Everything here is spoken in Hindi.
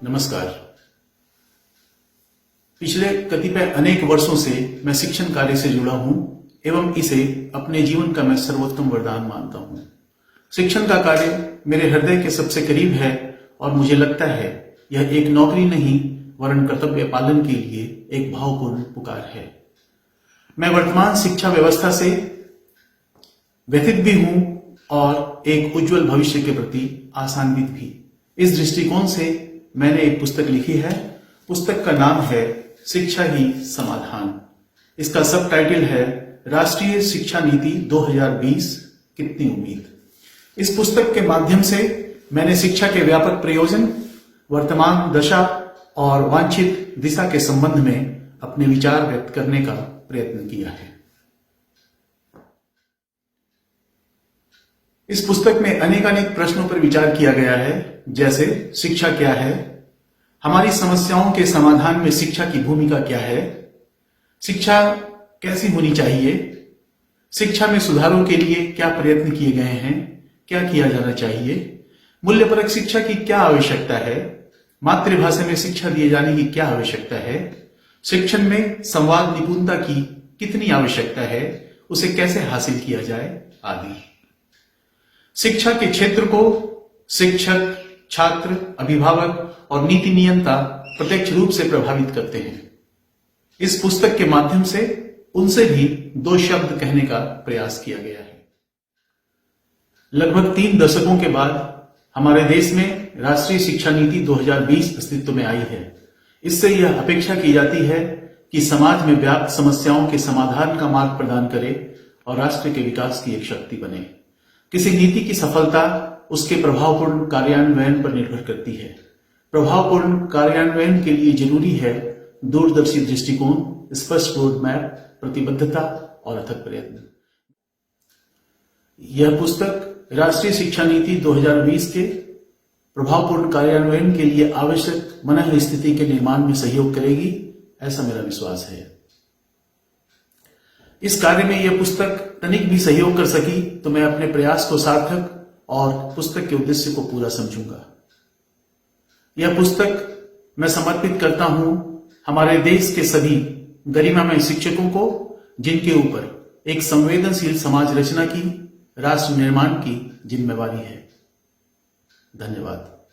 नमस्कार। पिछले कतिपय अनेक वर्षों से मैं शिक्षण कार्य से जुड़ा हूं एवं इसे अपने जीवन का मैं सर्वोत्तम वरदान मानता हूं। शिक्षण का कार्य मेरे हृदय के सबसे करीब है और मुझे लगता है यह एक नौकरी नहीं वरन कर्तव्य पालन के लिए एक भावपूर्ण पुकार है। मैं वर्तमान शिक्षा व्यवस्था से व्यथित भी हूं और एक उज्जवल भविष्य के प्रति आशान्वित भी। इस दृष्टिकोण से मैंने एक पुस्तक लिखी है। पुस्तक का नाम है शिक्षा ही समाधान। इसका सब टाइटल है राष्ट्रीय शिक्षा नीति 2020 कितनी उम्मीद। इस पुस्तक के माध्यम से मैंने शिक्षा के व्यापक प्रयोजन, वर्तमान दशा और वांछित दिशा के संबंध में अपने विचार व्यक्त करने का प्रयत्न किया है। इस पुस्तक में अनेकानेक प्रश्नों पर विचार किया गया है, जैसे शिक्षा क्या है, हमारी समस्याओं के समाधान में शिक्षा की भूमिका क्या है, शिक्षा कैसी होनी चाहिए, शिक्षा में सुधारों के लिए क्या प्रयत्न किए गए हैं, क्या किया जाना चाहिए, मूल्यपरक शिक्षा की क्या आवश्यकता है, मातृभाषा में शिक्षा दिए जाने की क्या आवश्यकता है, शिक्षण में संवाद निपुणता की कितनी आवश्यकता है, उसे कैसे हासिल किया जाए आदि। शिक्षा के क्षेत्र को शिक्षक, छात्र, अभिभावक और नीति नियंता प्रत्यक्ष रूप से प्रभावित करते हैं। इस पुस्तक के माध्यम से उनसे भी दो शब्द कहने का प्रयास किया गया है। लगभग 3 दशकों के बाद हमारे देश में राष्ट्रीय शिक्षा नीति 2020 अस्तित्व में आई है। इससे यह अपेक्षा की जाती है कि समाज में व्याप्त समस्याओं के समाधान का मार्ग प्रदान करे और राष्ट्र के विकास की एक शक्ति बने। किसी नीति की सफलता उसके प्रभावपूर्ण कार्यान्वयन पर निर्भर करती है। प्रभावपूर्ण कार्यान्वयन के लिए जरूरी है दूरदर्शी दृष्टिकोण, स्पष्ट रोड मैप, प्रतिबद्धता और अथक प्रयत्न। यह पुस्तक राष्ट्रीय शिक्षा नीति 2020 के प्रभावपूर्ण कार्यान्वयन के लिए आवश्यक मनः स्थिति के निर्माण में सहयोग करेगी, ऐसा मेरा विश्वास है। इस कार्य में यह पुस्तक तनिक भी सहयोग कर सकी तो मैं अपने प्रयास को सार्थक और पुस्तक के उद्देश्य को पूरा समझूंगा। यह पुस्तक मैं समर्पित करता हूं हमारे देश के सभी गरिमामय शिक्षकों को, जिनके ऊपर एक संवेदनशील समाज रचना की, राष्ट्र निर्माण की जिम्मेवारी है। धन्यवाद।